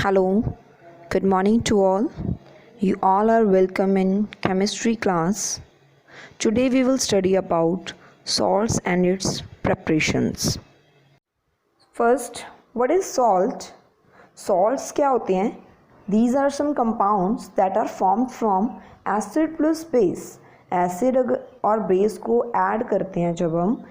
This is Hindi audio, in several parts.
Hello, good morning to all. You all are welcome in chemistry class. Today we will study about salts and its preparations. First, what is salt? Salts क्या होते हैं? These are some compounds that are formed from acid plus base. Acid और base को add करते हैं जब हम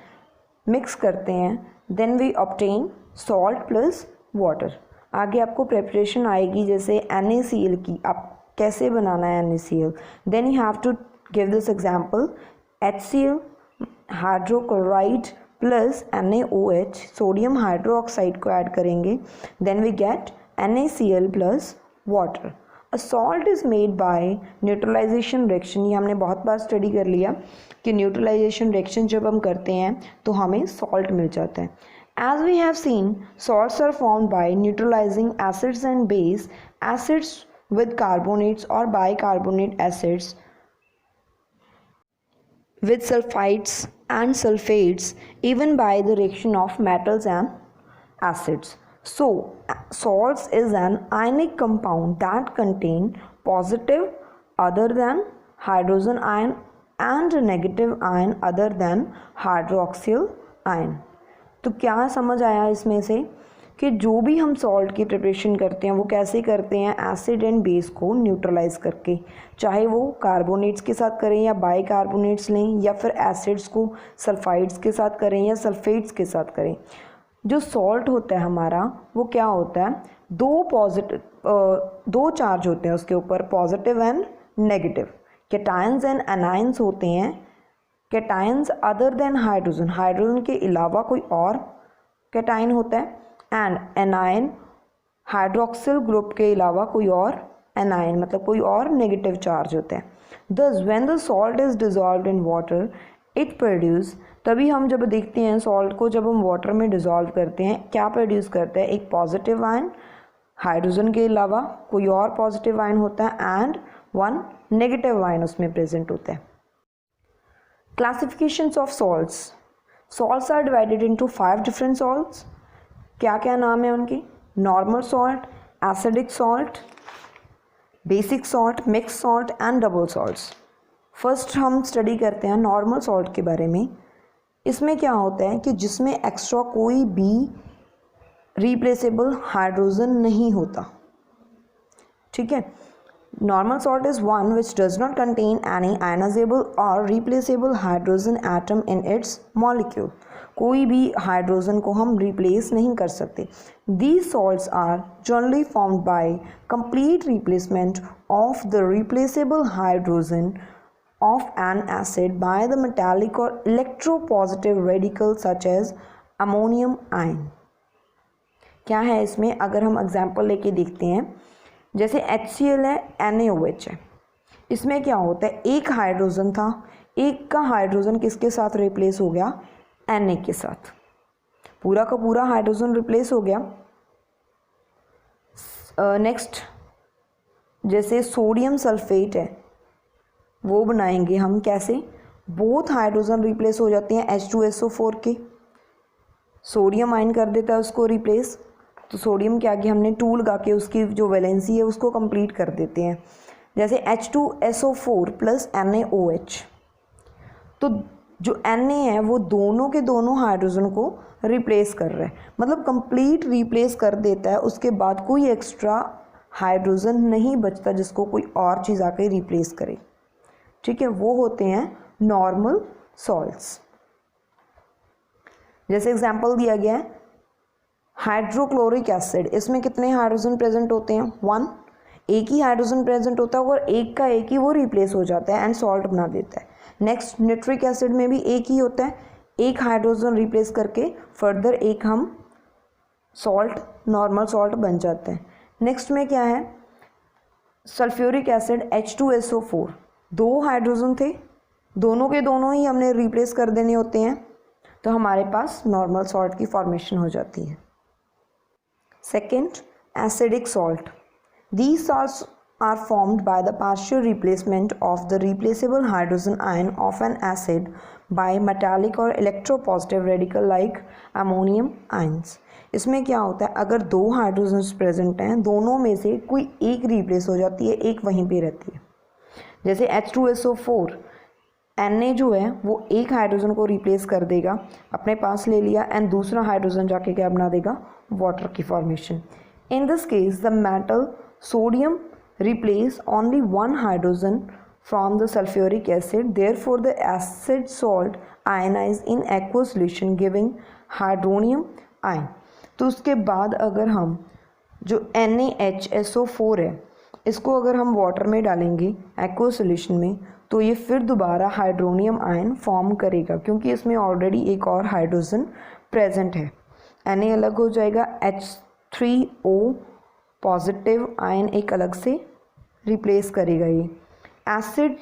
mix करते हैं then we obtain salt plus water. आगे आपको प्रेपरेशन आएगी जैसे NaCl की, आप कैसे बनाना है NaCl. Then you have to give this example HCl hydrochloride plus NaOH sodium hydroxide को ऐड करेंगे then we get NaCl plus water. A salt is made by neutralization reaction. ये हमने बहुत बार स्टडी कर लिया कि न्यूट्रलाइजेशन रिएक्शन जब हम करते हैं तो हमें सॉल्ट मिल जाता है. As we have seen, salts are formed by neutralizing acids and base, acids with carbonates or bicarbonate acids with sulfides and sulfates, even by the reaction of metals and acids. So, salts is an ionic compound that contain positive other than hydrogen ion and negative ion other than hydroxyl ion. तो क्या समझ आया इसमें से कि जो भी हम सॉल्ट की प्रिपरेशन करते हैं वो कैसे करते हैं एसिड एंड बेस को न्यूट्रलाइज करके, चाहे वो कार्बोनेट्स के साथ करें या बाइकार्बोनेट्स लें या फिर एसिड्स को सल्फाइड्स के साथ करें या सल्फेट्स के साथ करें. जो सॉल्ट होता है हमारा वो क्या होता है, दो चार्ज होते हैं उसके ऊपर, positive and negative. Cations and anions होते हैं. Cations other than hydrogen, hydrogen के अलावा कोई और कैटायन होता है. एंड एनायन हाइड्रोक्सिल ग्रुप के अलावा कोई और एनायन, मतलब कोई और नेगेटिव चार्ज होता है. दस when the salt is dissolved in water it produce, तभी हम जब देखते हैं सॉल्ट को जब हम वाटर में डिजॉल्व करते हैं क्या प्रोड्यूस करता है, एक पॉजिटिव आयन, हाइड्रोजन के अलावा कोई और पॉजिटिव आयन होता है एंड वन नेगेटिव आयन उसमें प्रेजेंट होता है. Classifications of salts. Salts are divided into 5 different salts. क्या क्या नाम है उनके? Normal salt, acidic salt, basic salt, mixed salt and double salts. First हम स्टडी करते हैं नॉर्मल सॉल्ट के बारे में. इसमें क्या होता है कि जिसमें एक्स्ट्रा कोई भी रिप्लेसेबल हाइड्रोजन नहीं होता. ठीक है. Normal salt is one which does not contain any ionizable or replaceable hydrogen atom in its molecule. कोई भी हाइड्रोजन को हम रिप्लेस नहीं कर सकते. These salts are generally formed by complete replacement of the replaceable hydrogen of an acid by the metallic or electropositive radical such as ammonium ion. क्या है इसमें, अगर हम एग्जाम्पल लेके देखते हैं जैसे HCl है, NaOH है. इसमें क्या होता है, एक हाइड्रोजन था, एक का हाइड्रोजन किसके साथ रिप्लेस हो गया, Na के साथ. पूरा का पूरा हाइड्रोजन रिप्लेस हो गया. नेक्स्ट जैसे सोडियम सल्फेट है वो बनाएंगे हम कैसे, बोथ हाइड्रोजन रिप्लेस हो जाते हैं H2SO4 के. सोडियम आयन कर देता है उसको रिप्लेस, तो सोडियम के आगे हमने टू लगा के उसकी जो वैलेंसी है उसको कंप्लीट कर देते हैं. जैसे H2SO4 प्लस NaOH, तो जो Na है वो दोनों के दोनों हाइड्रोजन को रिप्लेस कर रहा है, मतलब कंप्लीट रिप्लेस कर देता है. उसके बाद कोई एक्स्ट्रा हाइड्रोजन नहीं बचता जिसको कोई और चीज़ आके रिप्लेस करे. ठीक है, वो होते हैं नॉर्मल सॉल्ट्स. जैसे एग्जांपल दिया गया है हाइड्रोक्लोरिक एसिड, इसमें कितने हाइड्रोजन प्रेजेंट होते हैं, 1. एक ही हाइड्रोजन प्रेजेंट होता है और एक का एक ही वो रिप्लेस हो जाता है एंड सॉल्ट बना देता है. नेक्स्ट नाइट्रिक एसिड में भी एक ही होता है, एक हाइड्रोजन रिप्लेस करके फर्दर एक हम सॉल्ट नॉर्मल सॉल्ट बन जाते हैं. नेक्स्ट में क्या है, सल्फ्यूरिक एसिड H2SO4, 2 हाइड्रोजन थे, दोनों के दोनों ही हमने रिप्लेस कर देने होते हैं, तो हमारे पास नॉर्मल सॉल्ट की फॉर्मेशन हो जाती है. Second, acidic salt. These salts are formed by the partial replacement of the replaceable hydrogen ion of an acid by metallic और electropositive radical like ammonium ions. इसमें क्या होता है, अगर दो हाइड्रोजन्स प्रेजेंट हैं, दोनों में से कोई एक रिप्लेस हो जाती है, एक वहीं पे रहती है। जैसे H2SO4 Na जो है वो एक हाइड्रोजन को रिप्लेस कर देगा, अपने पास ले लिया, एंड दूसरा हाइड्रोजन जाके क्या बना देगा, वाटर की formation. In this case the metal sodium replace only one hydrogen from the sulfuric acid, therefore the acid salt ionize in aqueous solution giving hydronium ion। तो उसके बाद अगर हम जो NaHSO4 है इसको अगर हम वाटर में डालेंगे एक्वस सोल्यूशन में, तो ये फिर दोबारा हाइड्रोनियम आयन फॉर्म करेगा, क्योंकि इसमें ऑलरेडी एक और हाइड्रोजन प्रेजेंट है। Na अलग हो जाएगा, H3O पॉजिटिव आयन एक अलग से रिप्लेस करेगा ये। Acid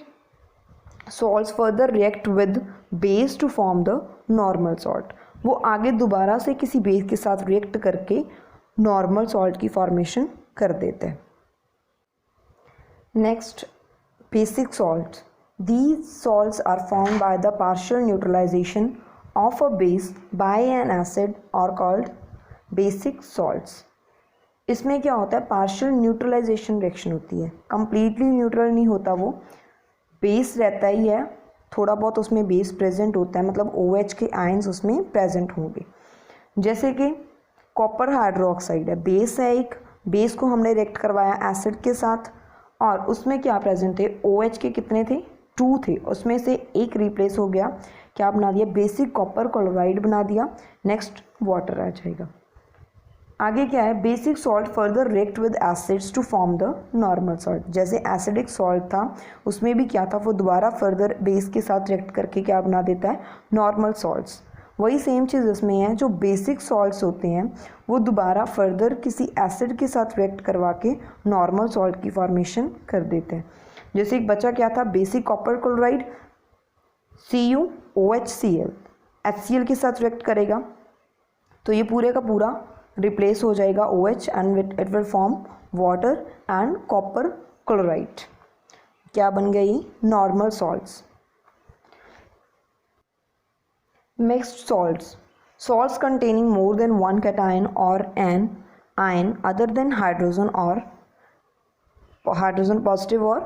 salts further react with base to form the normal salt। वो आगे दोबारा से किसी बेस के साथ रिएक्ट करके नॉर्मल सॉल्ट की फॉर्मेशन कर देते हैं। Next, basic salt. These salts are formed by the partial neutralization of a base by an acid or called basic salts। इसमें क्या होता है, पार्शियल न्यूट्रलाइजेशन रिएक्शन होती है, कंप्लीटली न्यूट्रल नहीं होता, वो बेस रहता ही है, थोड़ा बहुत उसमें बेस प्रेजेंट होता है, मतलब OH के आयंस उसमें प्रेजेंट होंगे। जैसे कि कॉपर हाइड्रोक्साइड है, बेस है एक, बेस को हमने रिएक्ट करवाया एसिड के साथ, और उसमें क्या प्रेजेंट थे, OH के कितने थे, 2 थे, उसमें से एक रिप्लेस हो गया, क्या बना दिया, बेसिक कॉपर क्लोराइड बना दिया। नेक्स्ट वाटर आ जाएगा। आगे क्या है, basic salt further react with acids to form the normal salt. जैसे एसिडिक सॉल्ट था, उसमें भी क्या था, वो दोबारा फर्दर बेस के साथ रिएक्ट करके क्या बना देता है, नॉर्मल सॉल्ट्स। वही सेम चीज़ इसमें है, जो बेसिक सॉल्ट्स होते हैं वो दोबारा फर्दर किसी एसिड के साथ रिएक्ट करवा के नॉर्मल सॉल्ट की फॉर्मेशन कर देते हैं। जैसे एक बचा क्या था, basic copper chloride CuOHCl, HCl के साथ रिएक्ट करेगा, तो ये पूरे का पूरा रिप्लेस हो जाएगा OH and it will form water and copper chloride. क्या बन गई, normal salts. Mixed salts, salts containing more than one cation और an ion other than hydrogen और हाइड्रोजन पॉजिटिव और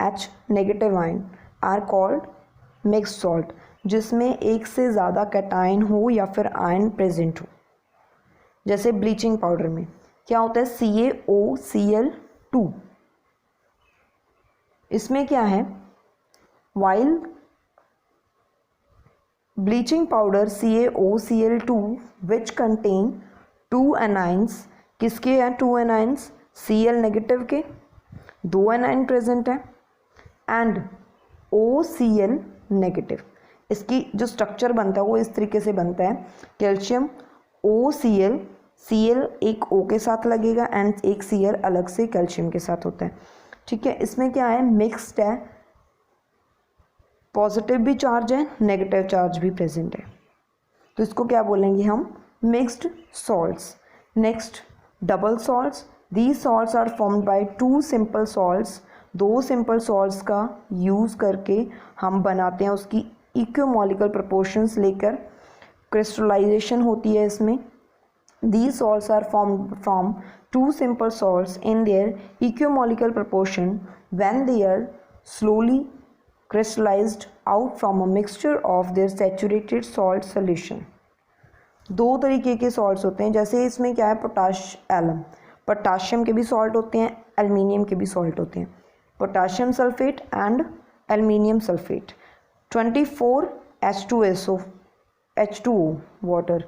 H negative ion are called mixed salt. जिसमें एक से ज़्यादा कैटायन हो या फिर आयन प्रेजेंट हो। जैसे ब्लीचिंग पाउडर में क्या होता है, CaOCl2, इसमें क्या है, while bleaching powder CaOCl2 which contain 2 anions, किसके हैं 2 एनाइंस, Cl नेगेटिव के 2 एनाइन प्रेजेंट है एंड OCl नेगेटिव। इसकी जो स्ट्रक्चर बनता है वो इस तरीके से बनता है, कैल्शियम OCl, Cl एक O के साथ लगेगा एंड एक Cl अलग से कैल्शियम के साथ होता है। ठीक है, इसमें क्या है, मिक्स्ड है, पॉजिटिव भी चार्ज है, नेगेटिव चार्ज भी प्रेजेंट है, तो इसको क्या बोलेंगे हम, mixed salts. Next, double salts. These salts are formed by 2 simple salts. 2 simple salts का यूज़ करके हम बनाते हैं, उसकी इक्विमोलिकुलर प्रोपोर्शंस लेकर क्रिस्टलाइजेशन होती है इसमें। These salts are formed from 2 simple salts in their equimolecular proportion when they are slowly crystallized out from a mixture of their saturated salt solution। 2 तरीके के सॉल्ट्स होते हैं, जैसे इसमें क्या है, पोटाश एलम, पोटाशियम के भी सॉल्ट होते हैं, एल्युमिनियम के भी सॉल्ट होते हैं, potassium sulphate and aluminium sulphate. 24 H2O water,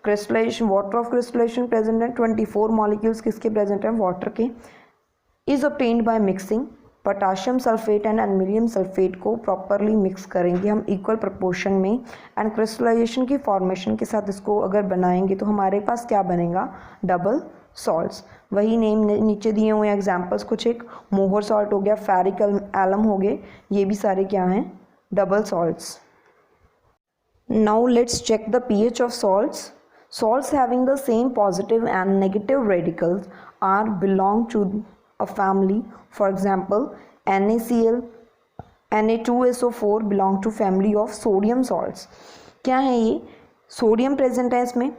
crystallization, water of crystallization present है, 24 मॉलिक्यूल्स किसके प्रेजेंट हैं, वाटर के, is obtained by mixing. Potassium sulphate and aluminium sulphate को प्रॉपरली मिक्स करेंगे हम इक्वल प्रोपोर्शन में एंड क्रिस्टलाइजेशन की फॉर्मेशन के साथ इसको अगर बनाएंगे तो हमारे पास क्या बनेगा, डबल सॉल्ट्स। वही नेम नीचे दिए हुए एग्जांपल्स कुछ, एक मोहर सॉल्ट हो गया, फेरिक एलम हो गए, ये भी सारे क्या हैं, double salts. Now let's check the pH of salts. Salts having the same positive and negative radicals are belong to a family. For example, NaCl, Na2SO4 belong to family of sodium salts. क्या है ये? सोडियम प्रेजेंट है इसमें,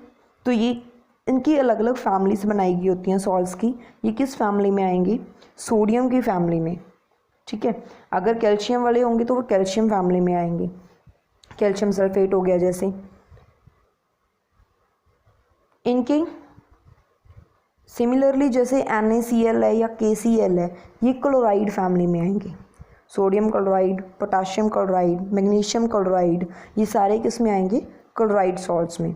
तो ये इनकी अलग अलग फैमिलीज बनाई गई होती हैं सॉल्ट्स की। ये किस फैमिली में आएंगे? सोडियम की फैमिली में। ठीक है, अगर कैल्शियम वाले होंगे तो वो कैल्शियम फैमिली में आएंगे। कैल्शियम सल्फेट हो गया जैसे। इनके सिमिलरली जैसे NaCl है या KCl है, ये क्लोराइड फैमिली में आएंगे। Sodium chloride, potassium chloride, magnesium chloride, ये सारे किस में आएंगे? क्लोराइड सॉल्ट्स में।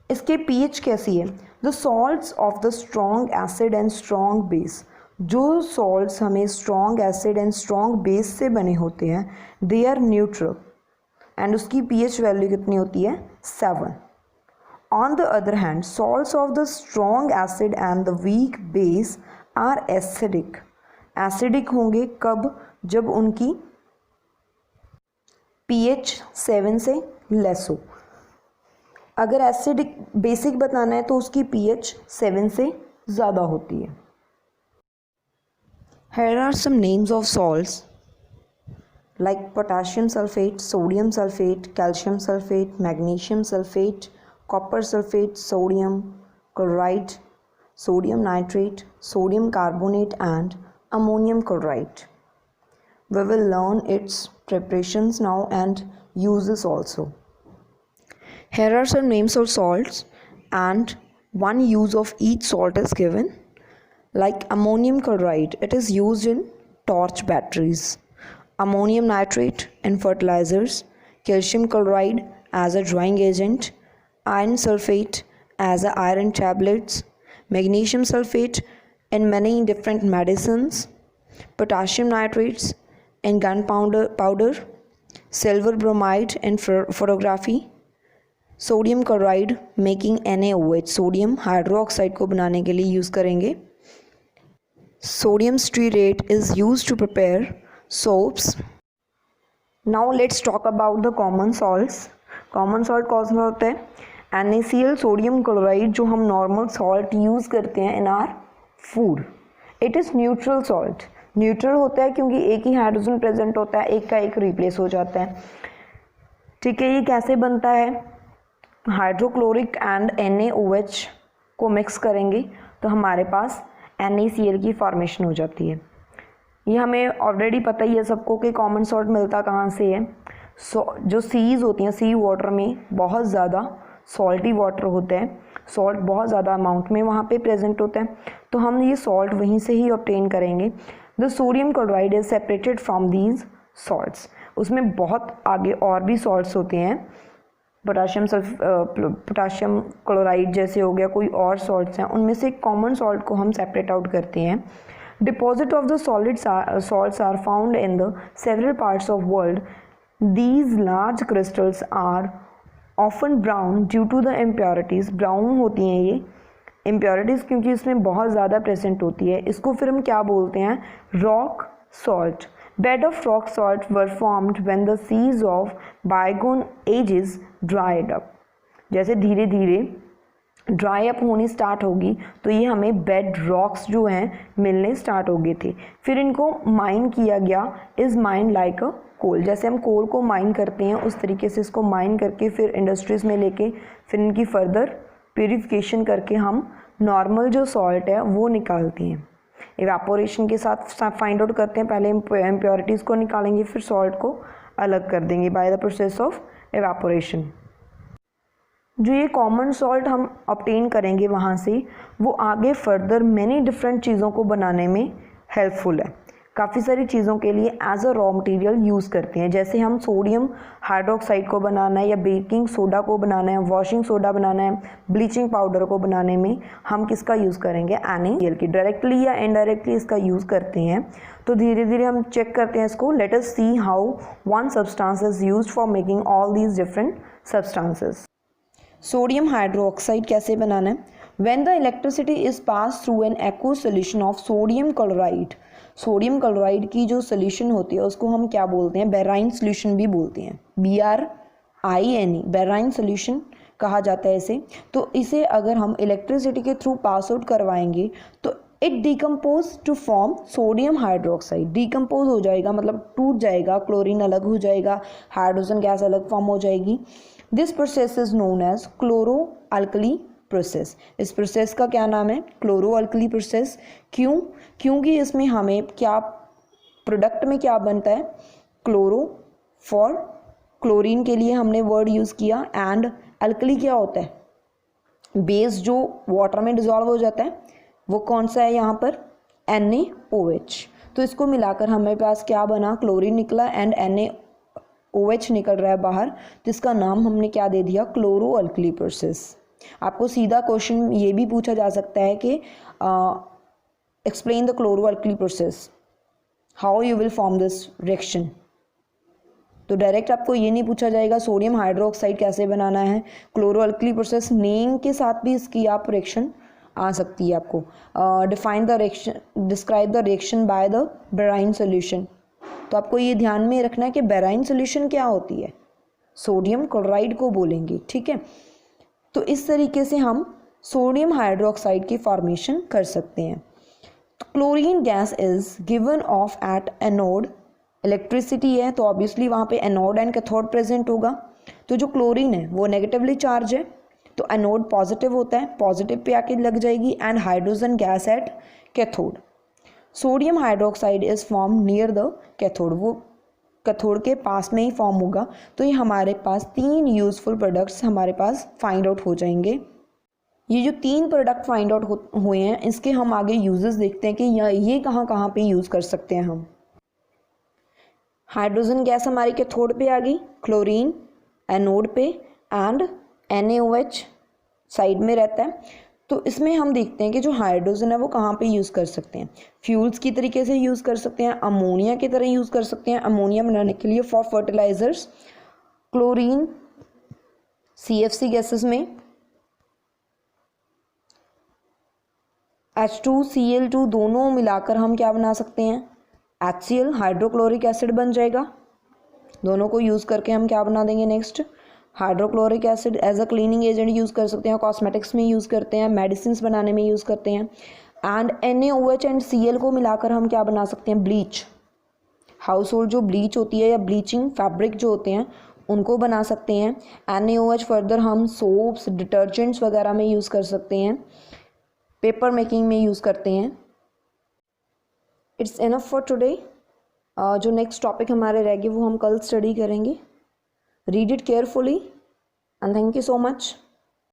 इसके pH कैसी है? The salts of the strong acid and strong base. जो सॉल्ट्स हमें strong acid and strong base से बने होते हैं, दे आर न्यूट्रल एंड उसकी pH वैल्यू कितनी होती है? 7। On the other hand, salts of the strong acid and the weak base are acidic. Acidic होंगे कब? जब उनकी pH 7 से लेस हो। अगर एसिडिक बेसिक बताना है तो उसकी pH 7 से ज़्यादा होती है। Here are some names of salts like potassium sulfate, sodium sulfate, calcium sulfate, magnesium sulfate, copper sulfate, sodium chloride, sodium nitrate, sodium carbonate and ammonium chloride. We will learn its preparations now and uses also. Here are some names of salts and one use of each salt is given. Like ammonium chloride, it is used in torch batteries. Ammonium nitrate in fertilizers. Calcium chloride as a drying agent. Iron sulfate as a iron tablets. Magnesium sulfate in many different medicines. Potassium nitrates in gunpowder. Silver bromide in photography. Sodium chloride making NaOH, sodium hydroxide को बनाने के लिए यूज़ करेंगे. Sodium stearate is used to prepare soaps. Now let's talk about the common salts. Common salt कौन सा होता है? NaCl सोडियम क्लोराइड, जो हम नॉर्मल सॉल्ट यूज़ करते हैं इन are food. It is neutral salt. Neutral होता है क्योंकि एक ही हाइड्रोजन प्रेजेंट होता है, एक का एक रिप्लेस हो जाता है. ठीक है, ये कैसे बनता है? हाइड्रोक्लोरिक एंड NaOH को मिक्स करेंगे तो हमारे पास NaCl की फॉर्मेशन हो जाती है. ये हमें ऑलरेडी पता ही है सबको कि कॉमन सॉल्ट मिलता कहाँ से है. जो सीज होती हैं, सी वाटर में बहुत ज़्यादा सॉल्टी वाटर होता है, सॉल्ट बहुत ज़्यादा अमाउंट में वहाँ पे प्रेजेंट होता है, तो हम ये सॉल्ट वहीं से ही ऑब्टेन करेंगे. The sodium chloride is separated from these salts. उसमें बहुत आगे और भी सॉल्ट्स होते हैं, पोटाशियम क्लोराइड जैसे हो गया, कोई और सॉल्ट्स हैं, उनमें से कॉमन सॉल्ट को हम सेपरेट आउट करते हैं. Deposit of the solid salts are found in the several parts of world. These large crystals are often brown due to the impurities. Brown होती हैं ये इम्प्योरिटीज़ क्योंकि इसमें बहुत ज़्यादा प्रेजेंट होती है. इसको फिर हम क्या बोलते हैं? Rock salt. Bed of rock salt were formed when the seas of bygone ages dried up. जैसे धीरे धीरे ड्राई अप होनी स्टार्ट होगी तो ये हमें बेड रॉक्स जो हैं मिलने स्टार्ट हो गए थे. फिर इनको माइन किया गया. इज़ माइन लाइक अ कोल. जैसे हम कोल को माइन करते हैं उस तरीके से इसको माइन करके फिर इंडस्ट्रीज़ में लेके फिर इनकी फर्दर प्यूरिफिकेशन करके हम नॉर्मल जो सॉल्ट है वो निकालते हैं. इवेपोरेशन के साथ फाइंड आउट करते हैं. पहले इम्प्योरिटीज़ को निकालेंगे फिर सॉल्ट को अलग कर देंगे by the process of evaporation. जो ये कॉमन सॉल्ट हम ऑब्टेन करेंगे वहाँ से, वो आगे फर्दर मैनी डिफरेंट चीज़ों को बनाने में हेल्पफुल है. काफ़ी सारी चीज़ों के लिए as a raw material use करते हैं. जैसे हम सोडियम हाइड्रोक्साइड को बनाना है या बेकिंग सोडा को बनाना है, वॉशिंग सोडा बनाना है, ब्लीचिंग पाउडर को बनाने में हम किसका यूज़ करेंगे? NaCl की. डायरेक्टली या इनडायरेक्टली इसका यूज़ करते हैं. तो धीरे धीरे हम चेक करते हैं इसको. Let us see how one substance is used for making all these different substances. Sodium hydroxide कैसे बनाना है? When the electricity is pass through an aqueous solution of sodium chloride. Sodium chloride की जो सोल्यूशन होती है उसको हम क्या बोलते हैं? बेराइन सोल्यूशन भी बोलते हैं. BRINE बेराइन सोल्यूशन कहा जाता है इसे. तो इसे अगर हम इलेक्ट्रिसिटी के थ्रू पास आउट करवाएंगे तो it decompose to form sodium hydroxide, decompose हो जाएगा मतलब टूट जाएगा, क्लोरीन अलग हो जाएगा, हाइड्रोजन गैस अलग फॉर्म हो जाएगी। This process is known as chloro alkali process. इस प्रोसेस का क्या नाम है? Chloro alkali process. क्यों? क्योंकि इसमें हमें क्या प्रोडक्ट में क्या बनता है? क्लोरो, फॉर क्लोरीन के लिए हमने वर्ड यूज़ किया, एंड अल्कली क्या होता है? बेस जो वाटर में डिजॉल्व हो जाता है, वो कौन सा है यहाँ पर? NaOH। तो इसको मिलाकर हमारे पास क्या बना? क्लोरीन निकला एंड NaOH निकल रहा है बाहर, तो इसका नाम हमने क्या दे दिया? Chloro alkali process. आपको सीधा क्वेश्चन ये भी पूछा जा सकता है कि explain the chloro alkali process, how you will form this reaction. तो डायरेक्ट आपको ये नहीं पूछा जाएगा सोडियम हाइड्रोक्साइड कैसे बनाना है। क्लोरो अल्कली प्रोसेस नेम के साथ भी इसकी आप रिएक्शन आ सकती है आपको। Define the reaction, describe the reaction by the brine solution. तो आपको ये ध्यान में रखना है कि बेराइन सोल्यूशन क्या होती है? सोडियम क्लोराइड को बोलेंगे, ठीक है। तो इस तरीके से हम सोडियम हाइड्रोक्साइड की फॉर्मेशन कर सकते हैं। Chlorine gas is given of at anode, electricity है तो ऑब्वियसली वहाँ पे एनोड एंड कैथोड प्रेजेंट होगा। तो जो क्लोरीन है वो नेगेटिवली चार्ज है, तो एनोड पॉजिटिव होता है, पॉजिटिव पे आके लग जाएगी, and hydrogen gas at cathode. Sodium hydroxide is form near the cathode, वो कैथोड के पास में ही फॉर्म होगा। तो ये हमारे पास 3 यूजफुल प्रोडक्ट्स हमारे पास फाइंड आउट हो जाएंगे। ये जो 3 प्रोडक्ट फाइंड आउट हुए हैं, इसके हम आगे यूजेस देखते हैं कि ये कहाँ कहाँ पे यूज़ कर सकते हैं हम। हाइड्रोजन गैस हमारी कैथोड पे आ गई, क्लोरीन एनोड पे, एंड NaOH साइड में रहता है। तो इसमें हम देखते हैं कि जो हाइड्रोजन है वो कहाँ पे यूज़ कर सकते हैं। फ्यूल्स की तरीके से यूज़ कर सकते हैं, अमोनिया की तरह यूज़ कर सकते हैं, अमोनिया बनाने के लिए for fertilizers. Chlorine CFC gases में, H2Cl2 दोनों मिलाकर हम क्या बना सकते हैं? HCl हाइड्रोक्लोरिक एसिड बन जाएगा। दोनों को यूज़ करके हम क्या बना देंगे? Next hydrochloric acid as a cleaning agent use कर सकते हैं, कॉस्मेटिक्स में यूज़ करते हैं, मेडिसिन बनाने में यूज़ करते हैं। एंड NaOH एंड Cl को मिलाकर हम क्या बना सकते हैं? ब्लीच, हाउस होल्ड जो ब्लीच होती है या ब्लीचिंग फैब्रिक जो होते हैं उनको बना सकते हैं। NaOH फर्दर हम सोप्स, डिटर्जेंट्स वगैरह में यूज़ कर सकते हैं, पेपर मेकिंग में यूज़ करते हैं। It's enough for today. जो नेक्स्ट टॉपिक हमारे रहेंगे वो हम कल स्टडी करेंगे। Read it carefully and thank you so much.